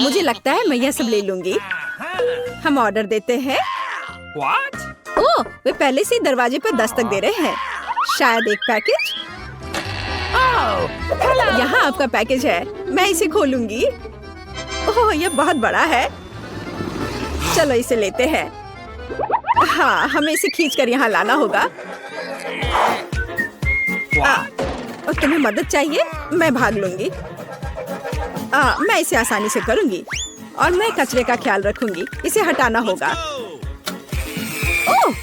मुझे लगता है मैं यह सब ले लूंगी। हम ऑर्डर देते हैं। ओह, वे पहले से ही दरवाजे पर दस्तक दे रहे हैं। शायद एक पैकेज। यहाँ आपका पैकेज है। मैं इसे खोलूंगी। ओह, यह बहुत बड़ा है। चलो इसे लेते हैं। हाँ, हमें इसे खींचकर यहाँ लाना होगा। और तुम्हें मदद चाहिए? मैं भाग लूंगी। मैं इसे आसानी से करूंगी और मैं कचरे का ख्याल रखूंगी। इसे हटाना होगा। ओह,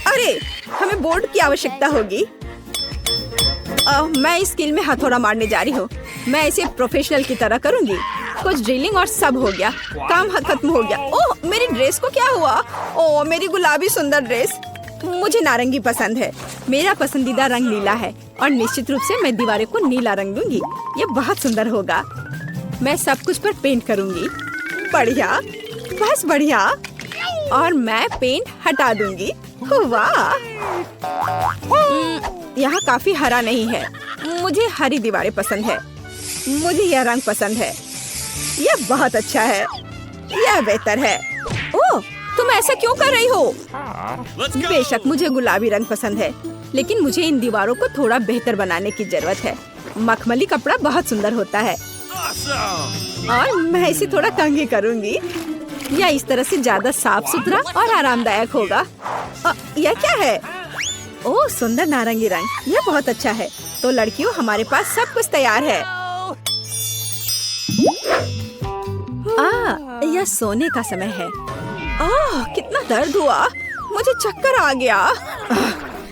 अरे, हमें बोर्ड की आवश्यकता होगी। मैं इस स्किल में हथौड़ा मारने जा रही हूँ। मैं इसे प्रोफेशनल की तरह करूंगी। कुछ ड्रिलिंग और सब हो गया। काम खत्म हो गया। ओह, मेरी ड्रेस को क्या हुआ? ओह, मेरी गुलाबी सुंदर ड्रेस। मुझे नारंगी पसंद है। मेरा पसंदीदा रंग नीला है और निश्चित रूप से मैं दीवारों को नीला रंग दूंगी। ये बहुत सुंदर होगा। मैं सब कुछ पर पेंट करूंगी। बढ़िया, बस बढ़िया। और मैं पेंट हटा दूंगी। वाह, यहाँ काफी हरा नहीं है। मुझे हरी दीवारें पसंद है। मुझे यह रंग पसंद है। यह बहुत अच्छा है। यह बेहतर है। ओह, तुम ऐसा क्यों कर रही हो? बेशक मुझे गुलाबी रंग पसंद है, लेकिन मुझे इन दीवारों को थोड़ा बेहतर बनाने की जरूरत है। मखमली कपड़ा बहुत सुंदर होता है और मैं इसे थोड़ा कंघी करूंगी। यह इस तरह से ज्यादा साफ सुथरा और आरामदायक होगा। यह क्या है? ओह, सुंदर नारंगी रंग। यह बहुत अच्छा है। तो लड़कियों, हमारे पास सब कुछ तैयार है। यह सोने का समय है। कितना दर्द हुआ। मुझे चक्कर आ गया।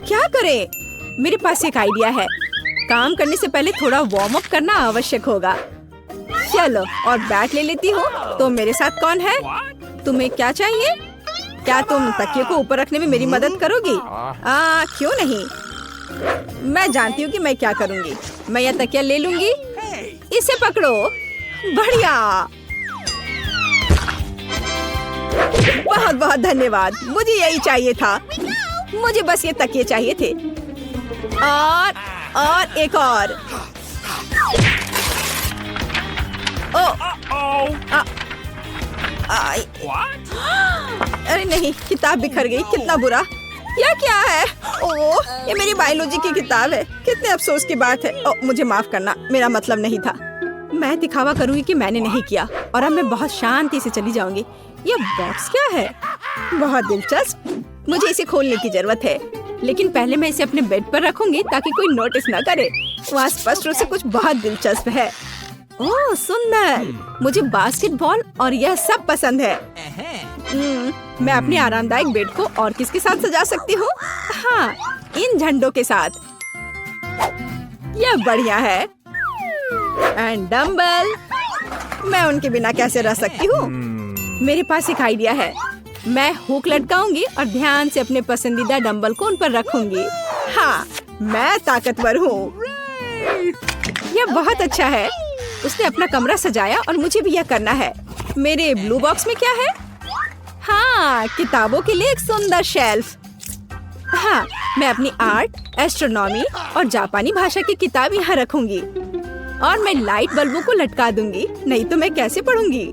क्या करें? मेरे पास एक आइडिया है। काम करने से पहले थोड़ा वार्म अप करना आवश्यक होगा। चलो, और बैट ले लेती हूँ। तो मेरे साथ कौन है? तुम्हें क्या चाहिए? क्या तुम तकिए को ऊपर रखने में मेरी मदद करोगी? क्यों नहीं? मैं जानती हूँ कि मैं क्या करूँगी। मैं यह तकिया ले लूंगी। इसे पकड़ो। बढ़िया, बहुत बहुत धन्यवाद। मुझे यही चाहिए था। मुझे बस ये तकिए चाहिए थे। और एक और। अरे नहीं, किताब बिखर गई। कितना बुरा। यह क्या है? ओह, ये मेरी बायोलॉजी की किताब है। कितने अफसोस की बात है। मुझे माफ करना, मेरा मतलब नहीं था। मैं दिखावा करूंगी कि मैंने नहीं किया और अब मैं बहुत शांति से चली जाऊंगी। यह बॉक्स क्या है? बहुत दिलचस्प। मुझे इसे खोलने की जरूरत है, लेकिन पहले मैं इसे अपने बेड पर रखूंगी ताकि कोई नोटिस न करे। वहाँ स्पष्ट रूप से कुछ बहुत दिलचस्प है। ओह, सुंदर। मुझे बास्केटबॉल और यह सब पसंद है। मैं अपने आरामदायक बेड को और किसके साथ सजा सकती हूँ? हाँ, इन झंडों के साथ। यह बढ़िया है। And dumbbell. मैं उनके बिना कैसे रह सकती हूँ? मेरे पास एक आइडिया है। मैं हुक लटकाऊंगी और ध्यान से अपने पसंदीदा डंबल को उन पर रखूंगी। हाँ, मैं ताकतवर हूँ। यह बहुत अच्छा है। उसने अपना कमरा सजाया और मुझे भी यह करना है। मेरे ब्लू बॉक्स में क्या है? हाँ, किताबों के लिए एक सुंदर शेल्फ। हाँ, मैं अपनी आर्ट, एस्ट्रोनॉमी और जापानी भाषा की किताब यहाँ रखूंगी। और मैं लाइट बल्बों को लटका दूंगी, नहीं तो मैं कैसे पढ़ूंगी?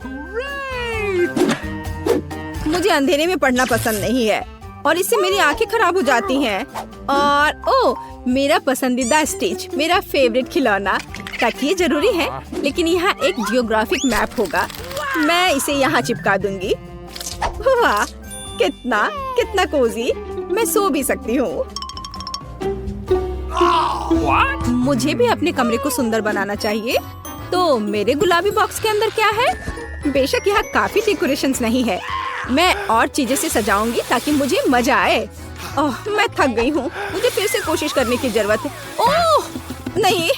मुझे अंधेरे में पढ़ना पसंद नहीं है और इससे मेरी आंखें खराब हो जाती हैं। और ओह, मेरा पसंदीदा स्टिच, मेरा फेवरेट खिलौना। तकिए जरूरी है, लेकिन यहाँ एक जियोग्राफिक मैप होगा। मैं इसे यहाँ चिपका दूंगी। वाह, कितना कितना कोजी। मैं सो भी सकती हूँ। मुझे भी अपने कमरे को सुंदर बनाना चाहिए। तो मेरे गुलाबी बॉक्स के अंदर क्या है? बेशक यहाँ काफी डेकोरेशंस नहीं है। मैं और चीजें से सजाऊंगी ताकि मुझे मजा आए। ओह, मैं थक गई हूँ। मुझे फिर से कोशिश करने की जरूरत है। ओह नहीं,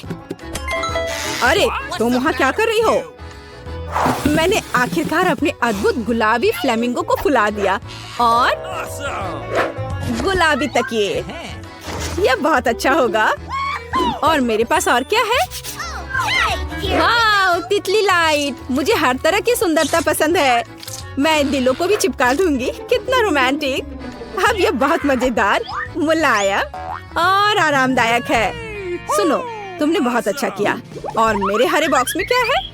अरे तुम वहाँ क्या कर रही हो? मैंने आखिरकार अपने अद्भुत गुलाबी फ्लेमिंगो को फुला दिया और गुलाबी तकिए। यह बहुत अच्छा होगा। और मेरे पास और क्या है? वाह, तितली लाइट। मुझे हर तरह की सुंदरता पसंद है। मैं दिलों को भी चिपका दूंगी। कितना रोमांटिक। अब यह बहुत मजेदार, मुलायम और आरामदायक है। सुनो, तुमने बहुत अच्छा किया। और मेरे हरे बॉक्स में क्या है?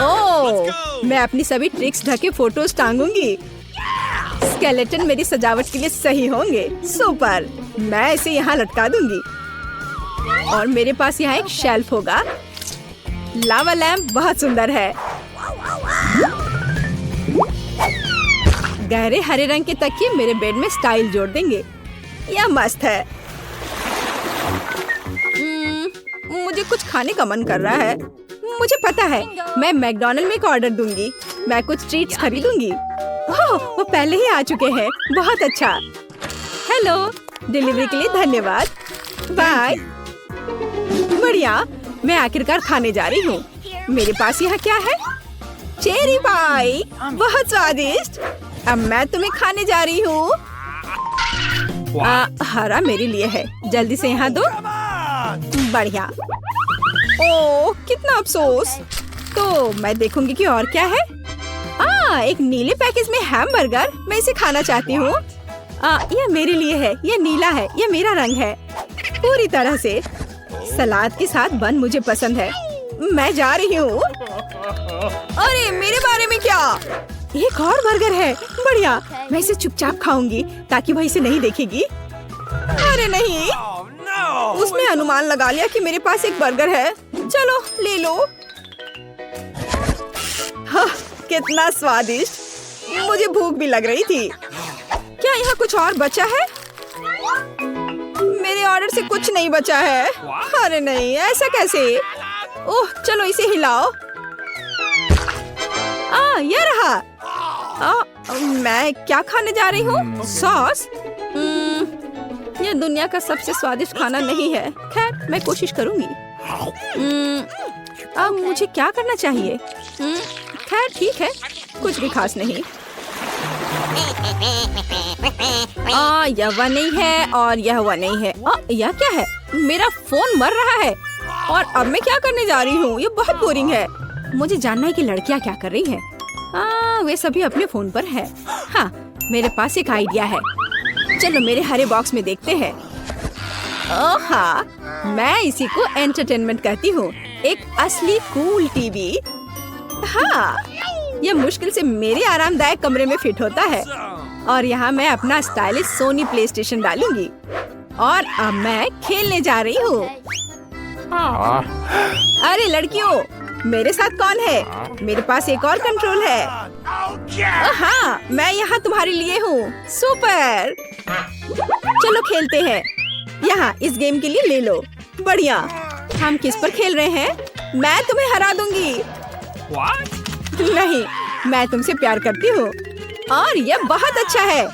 ओह, मैं अपनी सभी ट्रिक्स ढके फोटोज टांगूंगी। स्केलेटन मेरी सजावट के लिए सही होंगे। सुपर, मैं इसे यहाँ लटका दूंगी। और मेरे पास यहाँ एक शेल्फ होगा। लावा लैंप बहुत सुंदर है। गहरे हरे रंग के तकिए मेरे बेड में स्टाइल जोड़ देंगे। यह मस्त है। मुझे कुछ खाने का मन कर रहा है। मुझे पता है, मैं मैकडॉनल्ड में एक ऑर्डर दूंगी। मैं कुछ ट्रीट्स खरीदूंगी। ओह, वो पहले ही आ चुके हैं। बहुत अच्छा। हेलो, डिलीवरी के लिए धन्यवाद। बाय। बढ़िया, मैं आखिरकार खाने जा रही हूँ। मेरे पास यहाँ क्या है? चेरी पाई, बहुत स्वादिष्ट। अब मैं तुम्हें खाने जा रही हूँ। हरा मेरे लिए है। जल्दी से यहाँ दो। बढ़िया। ओह, कितना अफसोस। तो मैं देखूंगी कि और क्या है। एक नीले पैकेज में हैमबर्गर। मैं इसे खाना चाहती हूँ। यह मेरे लिए है। यह नीला है। यह मेरा रंग है पूरी तरह से। सलाद के साथ बन मुझे पसंद है। मैं जा रही हूँ। अरे, मेरे बारे में क्या? एक और बर्गर है। बढ़िया, मैं इसे चुपचाप खाऊंगी ताकि वह इसे नहीं देखेगी। अरे नहीं, उसने अनुमान लगा लिया कि मेरे पास एक बर्गर है। चलो ले लो। हाँ, कितना स्वादिष्ट। मुझे भूख भी लग रही थी। क्या यहाँ कुछ और बचा है? मेरे ऑर्डर से कुछ नहीं बचा है। अरे नहीं, ऐसा कैसे? ओह, चलो इसे हिलाओ। ये रहा। मैं क्या खाने जा रही हूँ? सॉस। यह दुनिया का सबसे स्वादिष्ट खाना नहीं है। खैर, मैं कोशिश करूंगी। अब मुझे क्या करना चाहिए? खैर ठीक है, कुछ भी खास नहीं। यह वह नहीं है और यह वह नहीं है। यह क्या है? मेरा फोन मर रहा है और अब मैं क्या करने जा रही हूँ? ये बहुत बोरिंग है। मुझे जानना है कि लड़कियाँ क्या कर रही हैं। वे सभी अपने फोन पर है। हाँ, मेरे पास एक आइडिया है। चलो मेरे हरे बॉक्स में देखते हैं। हाँ, मैं इसी को एंटरटेनमेंट कहती हूँ। एक असली कूल टीवी। हाँ, यह मुश्किल से मेरे आरामदायक कमरे में फिट होता है। और यहाँ मैं अपना स्टाइलिश सोनी प्ले स्टेशन डालूंगी। और अब मैं खेलने जा रही हूँ। अरे लड़कियों, मेरे साथ कौन है? मेरे पास एक और कंट्रोल है। हाँ, मैं यहाँ तुम्हारे लिए हूँ। सुपर, चलो खेलते हैं। यहाँ इस गेम के लिए ले लो। बढ़िया। हम किस पर खेल रहे हैं? मैं तुम्हें हरा दूंगी। नहीं, मैं तुमसे प्यार करती हूँ और यह बहुत अच्छा है।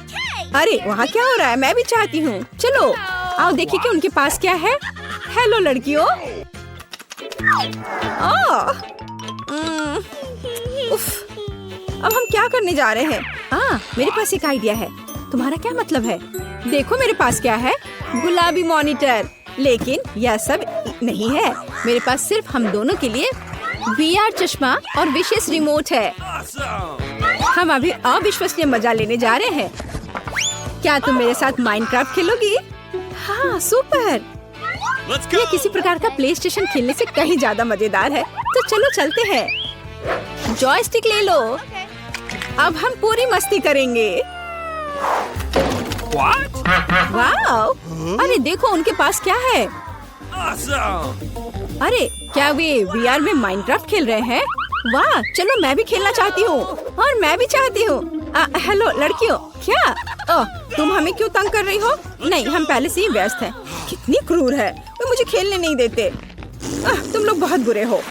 अरे वहाँ क्या हो रहा है? मैं भी चाहती हूँ। चलो आओ देखिए कि उनके पास क्या है। हेलो लड़कियों। उफ, अब हम क्या करने जा रहे हैं? मेरे पास एक आइडिया है। तुम्हारा क्या मतलब है? देखो मेरे पास क्या है। गुलाबी मॉनिटर। लेकिन यह सब नहीं है। मेरे पास सिर्फ हम दोनों के लिए VR चश्मा और विशेष रिमोट है। हम अभी अविश्वसनीय मजा लेने जा रहे हैं। क्या तुम मेरे साथ माइनक्राफ्ट खेलोगी? हाँ, सुपर। यह किसी प्रकार का प्ले स्टेशन खेलने से कहीं ज्यादा मजेदार है। तो चलो चलते हैं। जॉयस्टिक ले लो। अब हम पूरी मस्ती करेंगे। वाओ! अरे देखो उनके पास क्या है। अरे क्या वे VR में माइनक्राफ्ट खेल रहे हैं? वाह, चलो मैं भी खेलना चाहती हूँ। और मैं भी चाहती हूँ। हेलो लड़कियों, क्या तुम हमें क्यों तंग कर रही हो? नहीं, हम पहले से ही व्यस्त हैं। कितनी क्रूर है, वो मुझे खेलने नहीं देते। तुम लोग बहुत बुरे हो।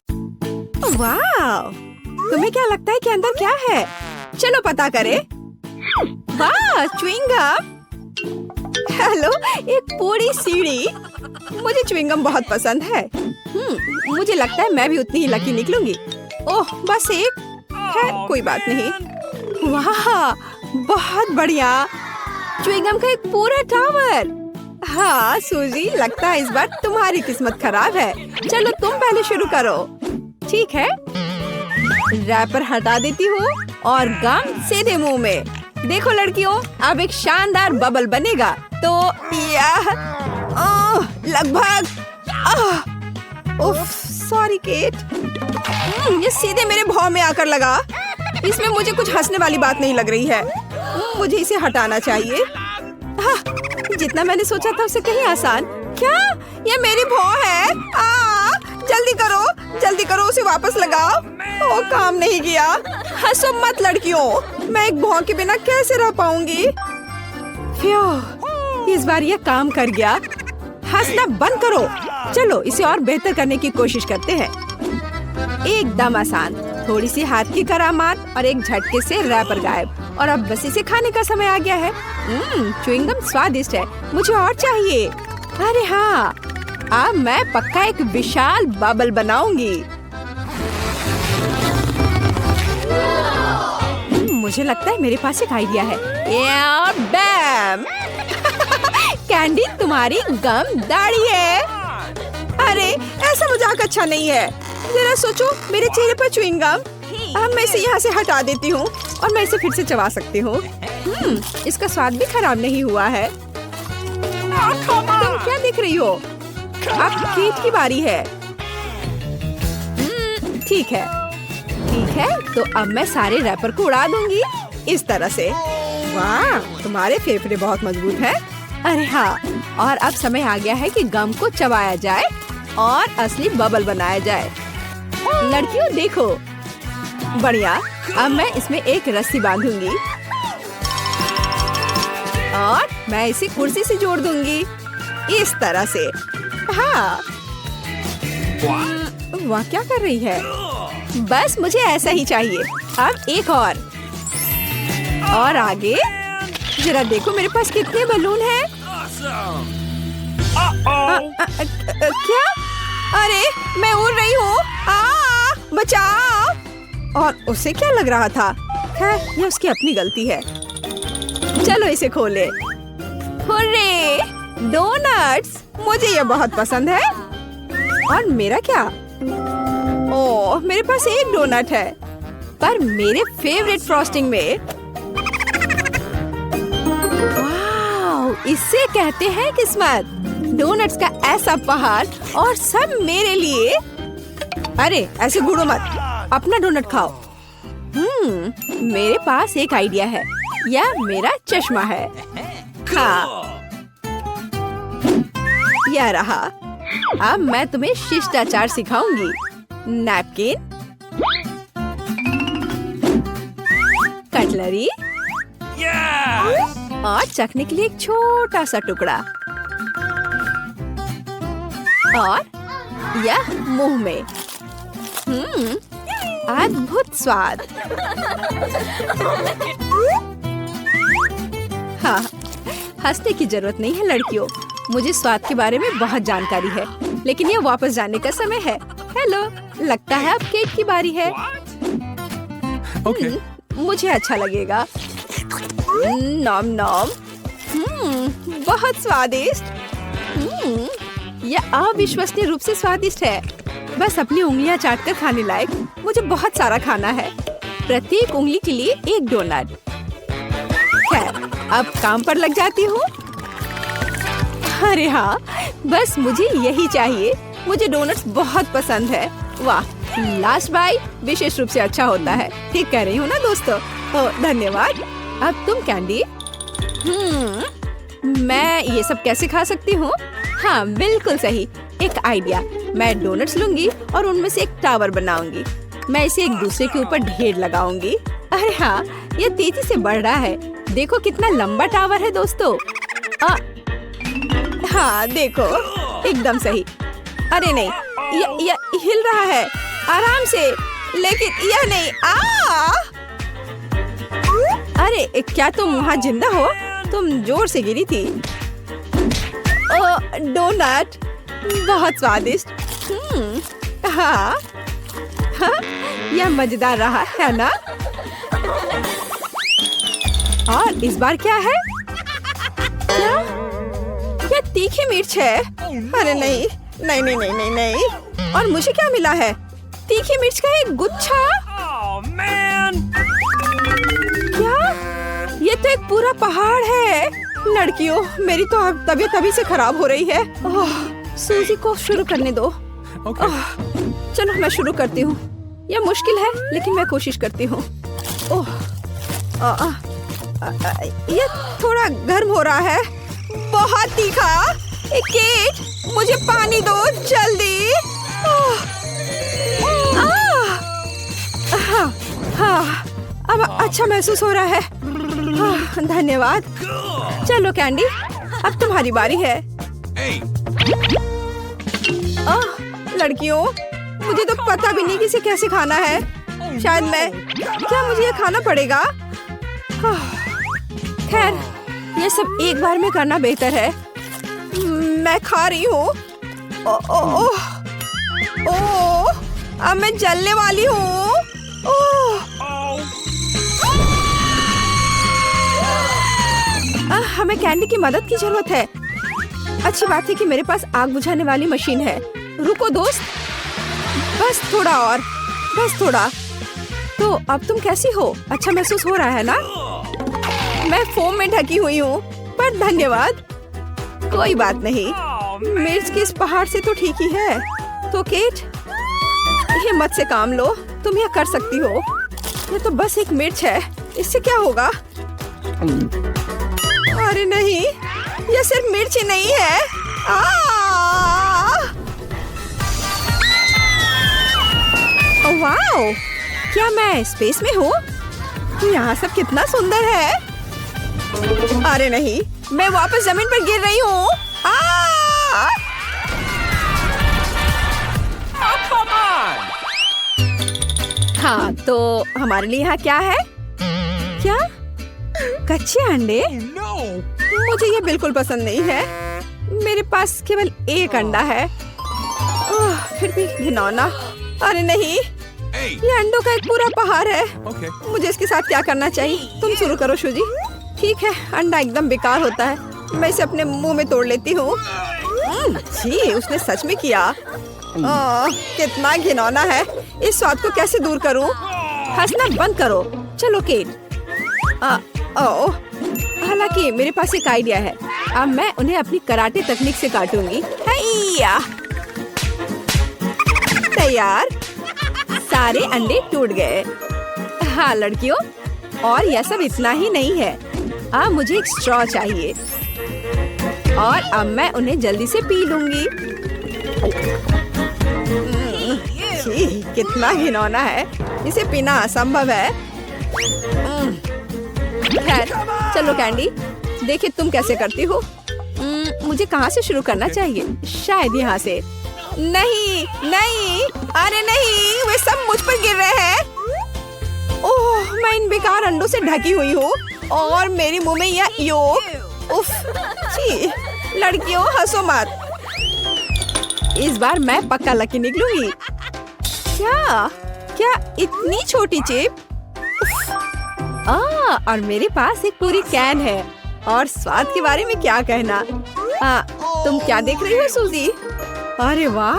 वाह, तुम्हें क्या लगता है कि अंदर क्या है? चलो पता करें। वाह, च्युइंगम। हेलो, एक पूरी सीढ़ी। मुझे च्युइंगम बहुत पसंद है। मुझे लगता है मैं भी उतनी ही लकी निकलूंगी। ओह, बस एक। खैर कोई बात नहीं। वाह, बहुत बढ़िया। च्युइंगम का एक पूरा टावर। हाँ सूजी, लगता है इस बार तुम्हारी किस्मत खराब है। चलो तुम पहले शुरू करो। ठीक है, रैपर हटा देती हूँ और गम सीधे मुंह में। देखो लड़कियों, अब एक शानदार बबल बनेगा। तो यह लगभग। उफ, सॉरी केट। ये सीधे मेरे भौं में आकर लगा। इसमें मुझे कुछ हंसने वाली बात नहीं लग रही है। मुझे इसे हटाना चाहिए। जितना मैंने सोचा था उससे कहीं आसान। क्या ये मेरी भौं है? जल्दी करो उसे वापस लगाओ। ओ, काम नहीं किया। हंसो मत लड़कियों, मैं एक भौं के बिना कैसे रह पाऊंगी। इस बार ये काम कर गया। हंसना बंद करो। चलो इसे और बेहतर करने की कोशिश करते हैं। एकदम आसान, थोड़ी सी हाथ की करामात और एक झटके से रैपर गायब। और अब बस इसे खाने का समय आ गया है। च्युइंगम स्वादिष्ट है, मुझे और चाहिए। अरे हाँ, अब मैं पक्का एक विशाल बबल बनाऊंगी। मुझे लगता है मेरे पास एक आइडिया है। बैम! कैंडी, तुम्हारी गम दाढ़ी है। अरे ऐसा मजाक अच्छा नहीं है। जरा सोचो, मेरे चेहरे पर च्युइंगम। अब मैं इसे यहाँ से हटा देती हूँ और मैं इसे फिर से चबा सकती हूँ। इसका स्वाद भी खराब नहीं हुआ है। तुम क्या देख रही हो? अब केट की बारी है। ठीक है, तो अब मैं सारे रैपर को उड़ा दूंगी इस तरह से। वाह, तुम्हारे फेफड़े बहुत मजबूत हैं। अरे हाँ, और अब समय आ गया है कि गम को चबाया जाए और असली बबल बनाया जाए। लड़कियों देखो, बढ़िया। अब मैं इसमें एक रस्सी बांधूंगी और मैं इसे कुर्सी से जोड़ दूंगी इस तरह से। हाँ, वाह, क्या कर रही है? बस मुझे ऐसा ही चाहिए। अब एक और आगे। जरा देखो मेरे पास कितने बलून हैं। क्या? अरे मैं उड़ रही हूँ। बचाओ! और उसे क्या लग रहा था? खैर, ये उसकी अपनी गलती है। चलो इसे खोले। हुर्रे! डोनट्स! मुझे ये बहुत पसंद है। और मेरा क्या? ओह, मेरे पास एक डोनट है, पर मेरे फेवरेट फ्रॉस्टिंग में। वाह, इसे कहते हैं किस्मत। डोनट्स का ऐसा पहाड़ और सब मेरे लिए। अरे ऐसे घूरो मत, अपना डोनट खाओ। मेरे पास एक आइडिया है। यह मेरा चश्मा है। हाँ, यह रहा। अब मैं तुम्हें शिष्टाचार सिखाऊंगी। नैपकिन, कटलरी और चखने के लिए एक छोटा सा टुकड़ा। और यह मुंह में। अद्भुत स्वाद। हाँ, हंसने की जरूरत नहीं है लड़कियों। मुझे स्वाद के बारे में बहुत जानकारी है, लेकिन ये वापस जाने का समय है। हेलो, लगता है अब केक की बारी है। मुझे अच्छा लगेगा। नॉम नॉम। बहुत स्वादिष्ट। यह अविश्वसनीय रूप से स्वादिष्ट है। बस अपनी उंगलियां चाटकर खाने लायक। मुझे बहुत सारा खाना है, प्रत्येक उंगली के लिए एक डोनट। खैर, अब काम पर लग जाती हूँ। अरे हाँ, बस मुझे यही चाहिए। मुझे डोनट्स बहुत पसंद है। वाह, लास्ट बाइट विशेष रूप से अच्छा होता है। ठीक कह रही हूँ ना दोस्तों? धन्यवाद। अब तुम कैंडी। मैं ये सब कैसे खा सकती हूँ? हाँ, बिल्कुल सही। एक आइडिया। मैं डोनट्स लूंगी और उनमें से एक टावर बनाऊंगी। मैं इसे एक दूसरे के ऊपर ढेर लगाऊंगी। अरे हाँ, ये तेजी से बढ़ रहा है। देखो कितना लंबा टावर है दोस्तों। हाँ देखो, एकदम सही। अरे नहीं, यह हिल रहा है आराम से, लेकिन यह नहीं। अरे क्या तुम वहाँ जिंदा हो? तुम जोर से गिरी थी। डोनट बहुत स्वादिष्ट। हाँ, यह मजेदार रहा है ना? और इस बार क्या है? क्या? यह तीखी मिर्च है। अरे नहीं नहीं नहीं नहीं नहीं नहीं। और मुझे क्या मिला है? तीखी मिर्च का एक गुच्छा। क्या? ये तो एक पूरा पहाड़ है। लड़कियों, मेरी तो अब तबीयत अभी से खराब हो रही है। सूजी को शुरू करने दो। चलो मैं शुरू करती हूँ। यह मुश्किल है लेकिन मैं कोशिश करती हूँ। ओह, ये थोड़ा गर्म हो रहा है। बहुत तीखा। केट, मुझे पानी दो जल्दी। हाँ, अब अच्छा महसूस हो रहा है। धन्यवाद। चलो कैंडी, अब तुम्हारी बारी है। लड़कियों, मुझे तो पता भी नहीं कि इसे कैसे खाना है। शायद क्या मुझे ये खाना पड़ेगा? खैर, ये सब एक बार में करना बेहतर है। मैं खा रही हूँ। ओह, अब मैं जलने वाली हूँ। हमें कैंडी की मदद की जरूरत है। अच्छी बात है कि मेरे पास आग बुझाने वाली मशीन है। रुको दोस्त, बस थोड़ा और, बस थोड़ा। तो अब तुम कैसी हो? अच्छा महसूस हो रहा है ना? मैं फोम में ढकी हुई हूँ, पर धन्यवाद। कोई बात नहीं, मिर्च के इस पहाड़ से तो ठीक ही है। तो केट, हिम्मत से काम लो, तुम यह कर सकती हो। ये तो बस एक मिर्च है, इससे क्या होगा? अरे नहीं, यह सिर्फ मिर्च ही नहीं है। वाओ, क्या मैं स्पेस में हूँ? यहाँ सब कितना सुंदर है। अरे नहीं, मैं वापस जमीन पर गिर रही हूँ। हाँ, तो हमारे लिए यहाँ क्या है? क्या? कच्चे अंडे? मुझे ये बिल्कुल पसंद नहीं है। मेरे पास केवल एक अंडा है। फिर भी घिनौना। अरे नहीं, ये अंडों का एक पूरा पहाड़ है। मुझे इसके साथ क्या करना चाहिए? तुम शुरू करो शूजी। ठीक है, अंडा एकदम बेकार होता है। मैं इसे अपने मुंह में तोड़ लेती हूँ। जी, उसने सच में किया। कितना घिनौना है। इस स्वाद को कैसे दूर करूँ? हंसना बंद करो। चलो केट। हालांकि मेरे पास एक आइडिया है। अब मैं उन्हें अपनी कराटे तकनीक से काटूंगी। तैयार। सारे अंडे टूट गए। हाँ लड़कियों, और यह सब इतना ही नहीं है। अब मुझे एक स्ट्रॉ चाहिए और अब मैं उन्हें जल्दी से पी लूंगी। कितना घिनौना है, इसे पीना असंभव है। खैर, चलो कैंडी, देखिए तुम कैसे करती हो। मुझे कहाँ से शुरू करना चाहिए? शायद यहाँ से। नहीं नहीं, अरे नहीं, वे सब मुझ पर गिर रहे हैं। ओह, मैं इन बेकार अंडों से ढकी हुई हूँ और मेरे मुंह में यह योक। उफ, छी, लड़कियों हंसो मत। इस बार मैं पक्का लकी निकलूंगी। क्या इतनी छोटी चिप? और मेरे पास एक पूरी कैन है। और स्वाद के बारे में क्या कहना? तुम क्या देख रही हो सूजी? अरे वाह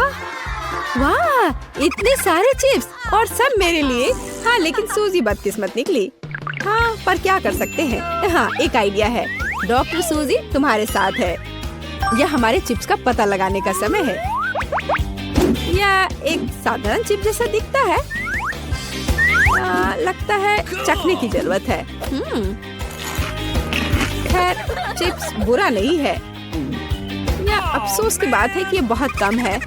वाह, इतने सारे चिप्स और सब मेरे लिए। हाँ, लेकिन सूजी बदकिस्मत निकली। हाँ, पर क्या कर सकते हैं। हाँ, एक आइडिया है। डॉक्टर सूजी तुम्हारे साथ है। यह हमारे चिप्स का पता लगाने का समय है। यह एक साधारण चिप जैसा दिखता है। लगता है चखने की जरूरत है। खैर, चिप्स बुरा नहीं है। यह अफसोस की बात है कि ये बहुत कम है।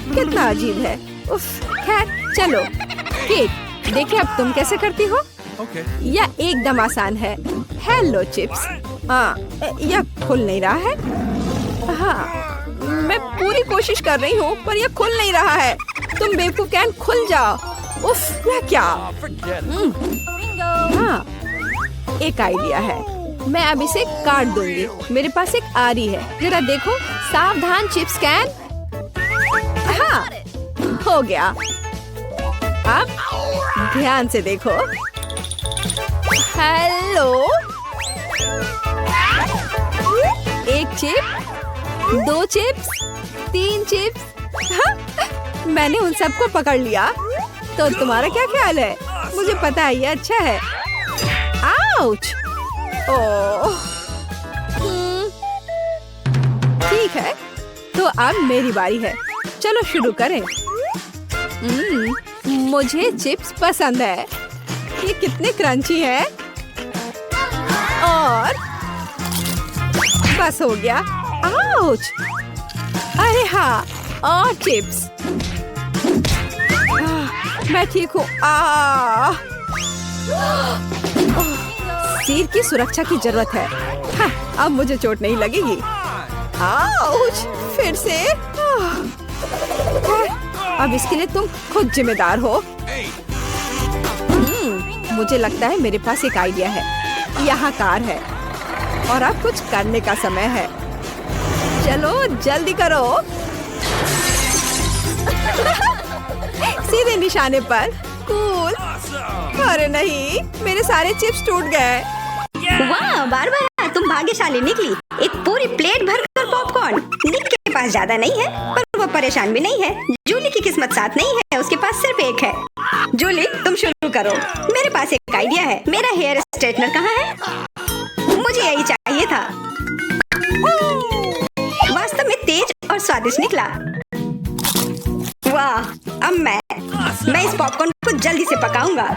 कितना अजीब है। उफ, खैर चलो केट, देखिए अब तुम कैसे करती हो। यह एकदम आसान है। Hello chips. यह खुल नहीं रहा है। हाँ, मैं पूरी कोशिश कर रही हूँ पर यह खुल नहीं रहा है। तुम बेवकूफ कैन, खुल जाओ। उफ, यह क्या? हाँ, एक आइडिया है। मैं अब इसे काट दूंगी। मेरे पास एक आरी है, जरा देखो। सावधान चिप्स कैन। हाँ, हो गया। अब ध्यान से देखो। हेलो, एक चिप, 2 चिप्स, 3 चिप्स। हाँ, मैंने उन सबको पकड़ लिया। तो तुम्हारा क्या ख्याल है? मुझे पता है ये अच्छा है। आउच! ओह, ठीक है, तो अब मेरी बारी है। चलो शुरू करें। मुझे चिप्स पसंद है। ये कितने क्रंची है। और बस हो गया। आउच! अरे हाँ, और चिप्स। मैं ठीक हूँ। सिर की सुरक्षा की जरूरत है। हाँ, अब मुझे चोट नहीं लगेगी। आउच! फिर से। अब इसके लिए तुम खुद जिम्मेदार हो। मुझे लगता है मेरे पास एक आइडिया है। यहाँ कार है और अब कुछ करने का समय है। चलो जल्दी करो। सीधे निशाने पर। कूल। अरे नहीं, मेरे सारे चिप्स टूट गए। वाह बारबरा, तुम भाग्यशाली निकली। एक पूरी प्लेट भरकर पॉपकॉर्न। निक के पास ज्यादा नहीं है, पर वो परेशान भी नहीं है। जूली की किस्मत साथ नहीं है, उसके पास सिर्फ एक है। जूली, तुम शुरू करो। मेरे पास एक आइडिया है। मेरा हेयर स्ट्रेटनर कहाँ है? मुझे यही चाहिए था। वास्तव में तेज और स्वादिष्ट निकला। वाह, अब मैं इस पॉपकॉर्न को जल्दी से पकाऊंगा।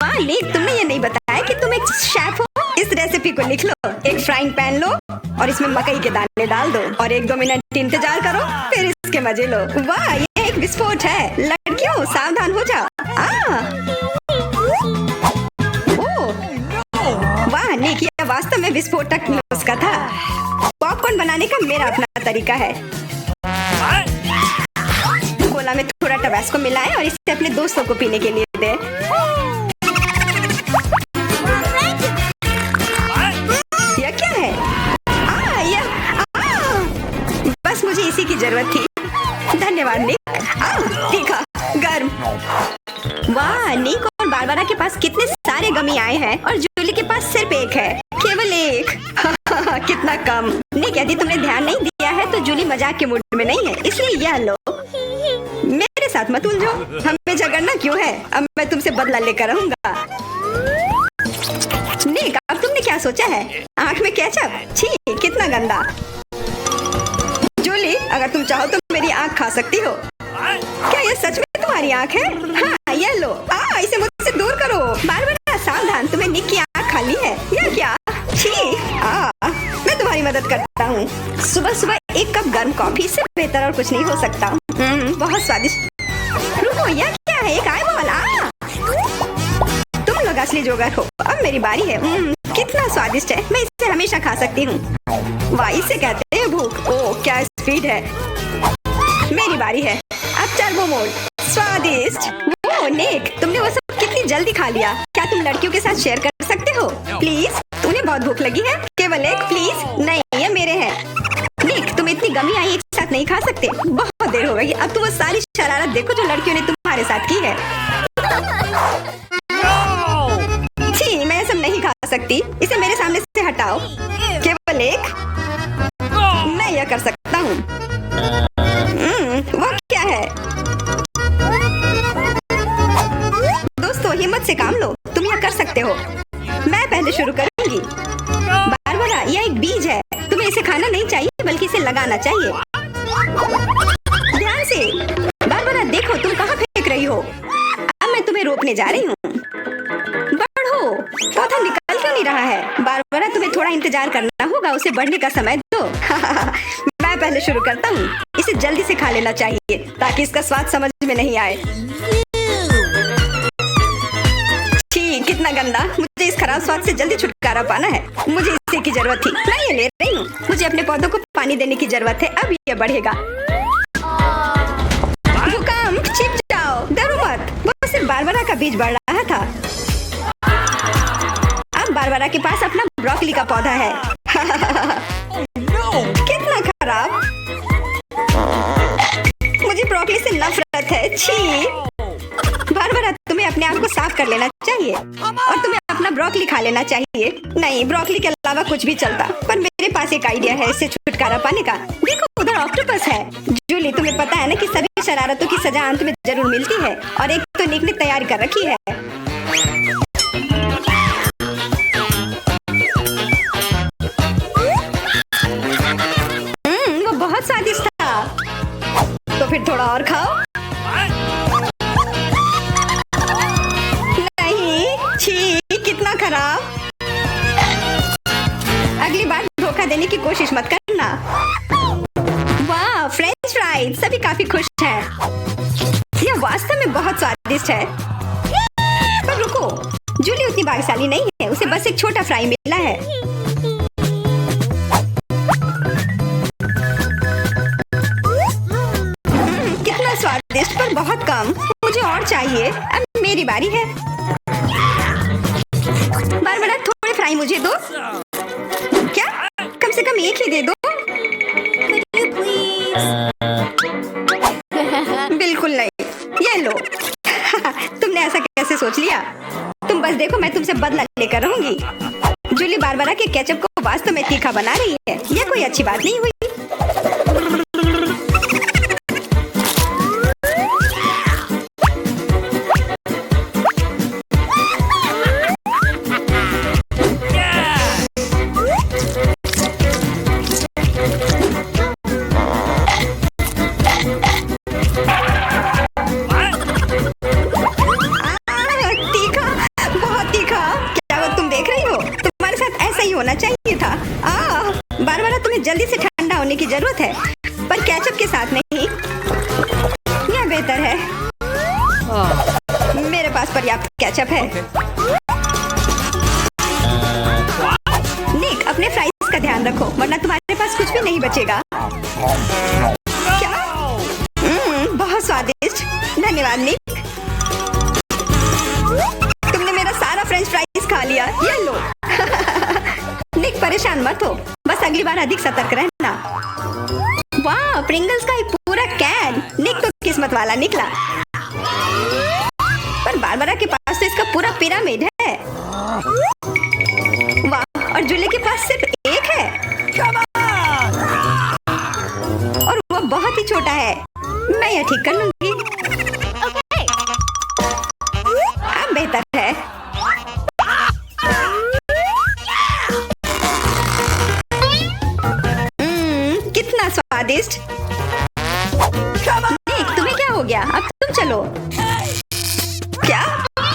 वाह निक, तुमने ये नहीं बताया कि तुम एक शेफ हो। इस रेसिपी को लिख लो। एक फ्राइंग पैन लो और इसमें मकई के दाने डाल दो और 1-2 मिनट इंतजार करो, फिर इसके मजे लो। वाह, ये एक विस्फोट है। लड़कियों सावधान हो जाओ। वाह निक, ये वास्तव में विस्फोटक नुस्खा था। पॉपकॉर्न बनाने का मेरा अपना तरीका है। कोला में थोड़ा टबास्को मिलाएं और इसे अपने दोस्तों को पीने के लिए दे। यह क्या है? बस मुझे इसी की जरूरत थी। धन्यवाद निक। तीखा, गर्म। वाह, निक और बारबरा के पास कितने सारे गमी आए हैं और जूली के पास सिर्फ एक है। केवल एक। कितना कम। निक, यदि तुमने ध्यान नहीं दिया है तो जूली मजाक के मूड में नहीं है, इसलिए यह लो। मेरे साथ मत उलझो। हमें झगड़ना क्यों है? अब मैं तुमसे बदला लेकर रहूंगा। निक, अब तुमने क्या सोचा है? आँख में केचप? छी, कितना गंदा। जूली, अगर तुम चाहो तो मेरी आँख खा सकती हो। क्या ये सच में तुम्हारी आँख है? हाँ, ये लो। इसे मुझसे दूर करो। बारबरा सावधान, तुम्हें निक की आँख खाली है। यह क्या? छी, मैं तुम्हारी मदद करता हूँ। सुबह सुबह एक कप गर्म कॉफी से बेहतर और कुछ नहीं हो सकता। बहुत स्वादिष्ट। रुको, यह क्या है? एक आईबॉल। तुम लोग असली जोगर हो। अब मेरी बारी है। कितना स्वादिष्ट है। मैं इसे हमेशा खा सकती हूँ। वाह, इसे कहते हैं भूख। ओह, क्या स्पीड है। मेरी बारी है। अब टर्बो मोड। स्वादिष्ट। ओह निक, तुमने वो सब कितनी जल्दी खा लिया। क्या तुम लड़कियों के साथ शेयर कर सकते हो? प्लीज, उन्हें बहुत भूख लगी है। केवल एक, प्लीज। नहीं, ये मेरे हैं। निक, तुम इतनी गमी आई एक साथ नहीं खा सकते। बहुत देर हो गई। अब तुम वो सारी शरारत देखो जो लड़कियों ने तुम्हारे साथ की है। छी, मैं सब नहीं खा सकती। इसे मेरे सामने से हटाओ। केवल एक। मैं यह कर सकता हूँ। वो क्या है? दोस्तों, हिम्मत से काम लो। तुम यह कर सकते हो। मैं पहले शुरू करूंगी। बारबरा, यह एक बीज है। तुम्हें इसे खाना नहीं चाहिए, बल्कि इसे लगाना चाहिए। ध्यान से। बारबरा, देखो तुम कहाँ फेंक रही हो। अब मैं तुम्हें रोकने जा रही हूँ। बढ़ो। पौधा निकल क्यों नहीं रहा है? बारबरा, तुम्हें थोड़ा इंतजार करना होगा। उसे बढ़ने का समय दो। मैं पहले शुरू करता हूँ। इसे जल्दी से खा लेना चाहिए ताकि इसका स्वाद समझ में नहीं आए। छी, कितना गंदा। मुझे इस खराब स्वाद से जल्दी छुटकारा पाना है। मुझे इसे की जरूरत थी। मैं ये ले रही हूँ। मुझे अपने पौधों को पानी देने की जरूरत है। अब ये बढ़ेगा। भूकंप, छिप जाओ। डरो मत। वो सिर्फ बारबरा का बीज बढ़ रहा था। अब बारबरा के पास अपना ब्रोकली का पौधा है। कितना खराब। मुझे ब्रोकली से नफरत है। छी। बारबरा, तुम्हें अपने आप को साफ कर लेना चाहिए और तुम्हें अपना ब्रोकली खा लेना चाहिए। नहीं, ब्रोकली के अलावा कुछ भी चलता, पर मेरे पास एक आइडिया है इससे छुटकारा पाने का। देखो, उधर ऑक्टोपस है। जूली, तुम्हें पता है ना कि सभी शरारतों की सजा अंत में जरूर मिलती है, और एक तो निक ने तैयारी कर रखी है। वो बहुत स्वादिष्ट था। तो फिर थोड़ा और खाओ। देने की कोशिश मत करना। वाह, फ्रेंच फ्राइज, सभी काफी खुश हैं। यह वास्तव में बहुत स्वादिष्ट है। पर रुको, जूली उतनी भाग्यशाली नहीं है, उसे बस एक छोटा फ्राई मिला है। कितना स्वादिष्ट, पर बहुत कम। मुझे और चाहिए। अब मेरी बारी है। बारबरा, थोड़े फ्राई मुझे दो। क्या? कम से कम एक ही दे दो। बिल्कुल नहीं। ये लो। तुमने ऐसा कैसे सोच लिया? तुम बस देखो, मैं तुमसे बदला लेकर रहूंगी। जूली बारबरा के केचप को वास्तव में तीखा बना रही है। यह कोई अच्छी बात नहीं हुई। होना चाहिए था। बारबरा, तुम्हें जल्दी से ठंडा होने की जरूरत है, पर केचप के साथ नहीं। यह बेहतर है। मेरे पास पर्याप्त केचप है। निक, अपने फ्राइज का ध्यान रखो, वरना तुम्हारे पास कुछ भी नहीं बचेगा। क्या? बहुत स्वादिष्ट। धन्यवाद निक। तुमने मेरा सारा फ्रेंच फ्राइज खा लिया। ये लो। निक, परेशान मत हो, बस अगली बार अधिक सतर्क रहना। वाह, प्रिंगल्स का एक पूरा कैन। निक तो किस्मत वाला निकला। पर बारबरा के पास तो इसका पूरा पिरामिड है। वाह, और जूली के पास सिर्फ एक है, और वो बहुत ही छोटा है। मैं यह ठीक कर लूंगी। अब बेहतर है। स्वादिष्ट। निक, तुम्हें क्या हो गया? अब तुम चलो। क्या?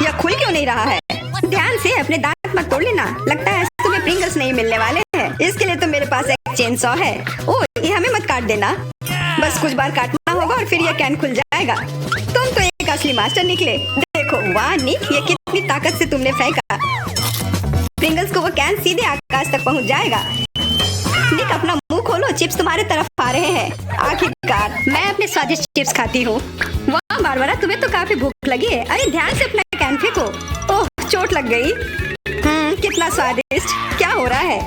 यह खुल क्यों नहीं रहा है? ध्यान से, अपने दांत मत तोड़ लेना। लगता है तुम्हें प्रिंगल्स नहीं मिलने वाले हैं। इसके लिए तो मेरे पास एक चेन सॉ है। ओह, ये हमें मत काट देना। बस कुछ बार काटना होगा और फिर यह कैन खुल जाएगा। तुम तो एक असली मास्टर निकले। देखो, वाह निक, ये कितनी ताकत से तुमने फेंका। प्रिंगल्स को वो कैन सीधे आकाश तक पहुंच जाएगा। निक, अपना मुंह खोलो, चिप्स तुम्हारे तरफ आ रहे हैं। आखिरकार मैं अपने स्वादिष्ट चिप्स खाती हूँ। वाह बारबरा, तुम्हें तो काफी भूख लगी है। अरे ध्यान से अपना कैन फेंको। ओह, चोट लग गई। कितना स्वादिष्ट। क्या हो रहा है?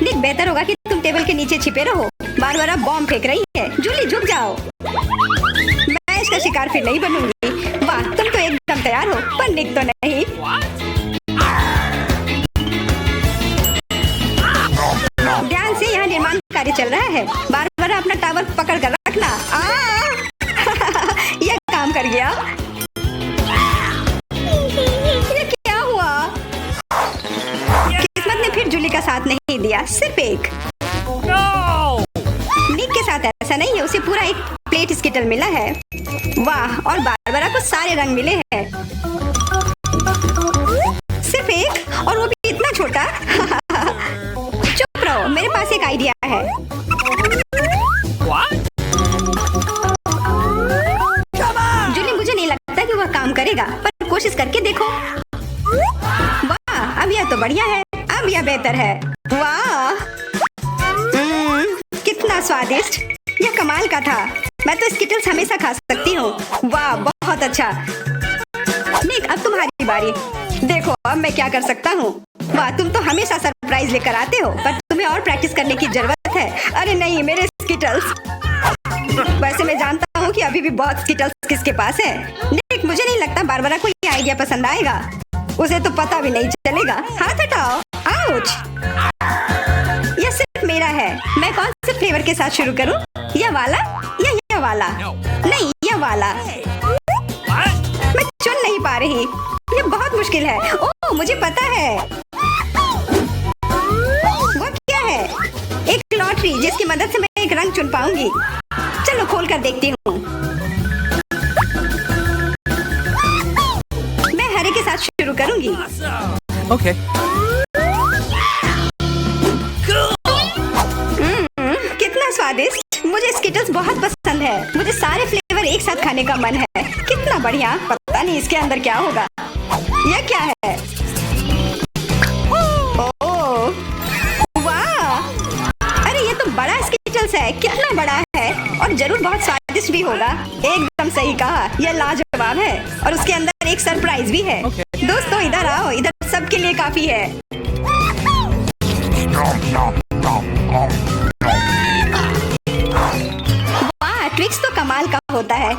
निक, बेहतर होगा कि तुम टेबल के नीचे छिपे रहो। बारबरा बॉम्ब फेंक रही है। जूली, झुक जाओ। मैं इसका शिकार फिर नहीं बनूंगी। वाह, तुम तो एकदम तैयार हो, पर निक तो नहीं। ध्यान से, यहाँ निर्माण कार्य चल रहा है। बारबरा, अपना टावर पकड़ कर रखना। यह काम कर गया। ये क्या हुआ? किस्मत ने फिर जूली का साथ नहीं दिया, सिर्फ एक। निक के साथ ऐसा नहीं है, उसे पूरा एक प्लेट स्किटल मिला है। वाह, और बारबरा को सारे रंग मिले हैं। सिर्फ एक, और वो भी इतना छोटा। चुप रहो, मेरे पास एक आइडिया है। जूली, मुझे नहीं लगता कि वह काम करेगा, पर कोशिश करके देखो। वाह, अब यह तो बढ़िया है। अब यह बेहतर है। वाह, कितना स्वादिष्ट। यह कमाल का था। मैं तो स्किटल्स हमेशा खा सकती हूँ। वाह, बहुत अच्छा। निक, अब तुम्हारी बारी। देखो, अब मैं क्या कर सकता हूँ। वाह, तुम तो हमेशा सरप्राइज लेकर आते हो, पर तुम्हें और प्रैक्टिस करने की जरूरत है। अरे नहीं, मेरे स्किटल्स। वैसे मैं जानता हूँ कि अभी भी बहुत स्किटल्स किसके पास है। निक, मुझे नहीं लगता बारबरा को ये आइडिया पसंद आएगा। उसे तो पता भी नहीं चलेगा। हाथ हटाओ। आउच। यह सिर्फ मेरा है। मैं कौन से फ्लेवर के साथ शुरू करूँ? यह वाला या यह वाला? नहीं, यह वाला। मैं चुन नहीं पा रही। ये बहुत मुश्किल है। ओह, मुझे पता है। वो क्या है? एक लॉटरी, जिसकी मदद से मैं एक रंग चुन पाऊंगी। चलो खोल कर देखती हूँ। मैं हरे के साथ शुरू करूंगी। Okay. स्वादिष्ट। मुझे स्किटल्स बहुत पसंद है। मुझे सारे फ्लेवर एक साथ खाने का मन है। कितना बढ़िया। पता नहीं इसके अंदर क्या होगा। यह क्या है? ओह, वाह! अरे ये तो बड़ा स्किटल्स है। कितना बड़ा है और जरूर बहुत स्वादिष्ट भी होगा। एकदम सही कहा। यह लाजवाब है और उसके अंदर एक सरप्राइज भी है। दोस्तों इधर आओ, इधर सबके लिए काफी है। वाह, ट्विक्स तो कमाल का होता है।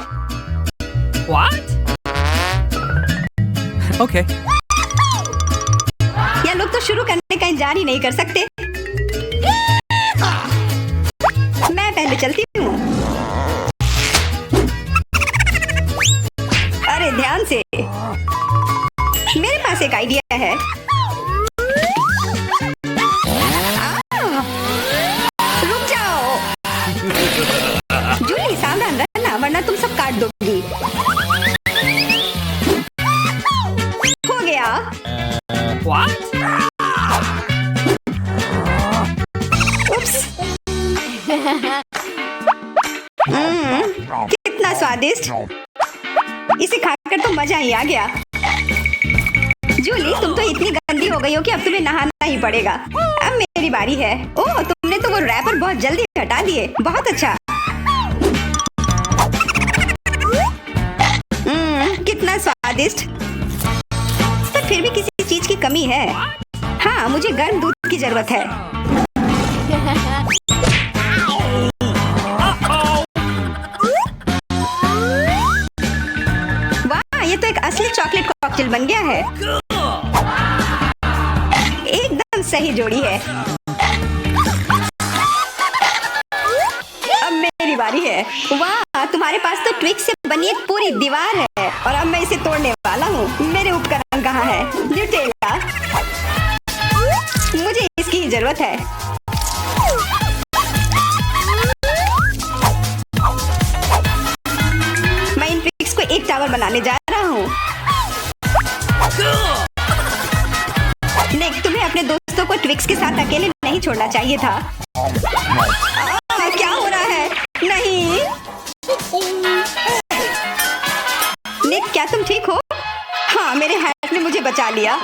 What? Okay. ये लोग तो शुरू करने का इंतजार ही नहीं कर सकते। मैं पहले चलती हूँ। अरे ध्यान से। मेरे पास एक आइडिया है। रुक जाओ। जूली सावधान रहना वरना तुम सब काट दोगी। हो गया। What? उप्स। कितना स्वादिष्ट। इसे खाकर तो मजा ही आ गया। जूली तुम तो इतनी गंदी हो गई हो कि अब तुम्हें नहाना ही पड़ेगा। अब मेरी बारी है। ओह, तुमने तो वो रैपर बहुत जल्दी हटा दिए। बहुत अच्छा। कितना स्वादिष्ट। पर फिर भी किसी चीज की कमी है। हाँ, मुझे गर्म दूध की जरूरत है। वाह, ये तो एक असली चॉकलेट कॉकटेल बन गया है। एकदम सही जोड़ी है। अब मेरी बारी है। वाह, तुम्हारे पास तो ट्विक्स से बनी एक पूरी दीवार है और अब मैं इसे तोड़ने वाला हूँ। मेरे उपकरण कहाँ है? न्यूटेला। मुझे इसकी ही जरूरत है। मैं इन ट्विक्स को एक टावर बनाने जा रहा हूँ। निक, तुम्हें अपने दोस्तों को ट्विक्स के साथ अकेले नहीं छोड़ना चाहिए था। क्या हो रहा है? नहीं। निक, क्या तुम ठीक हो? हाँ, मेरे हैट ने मुझे बचा लिया।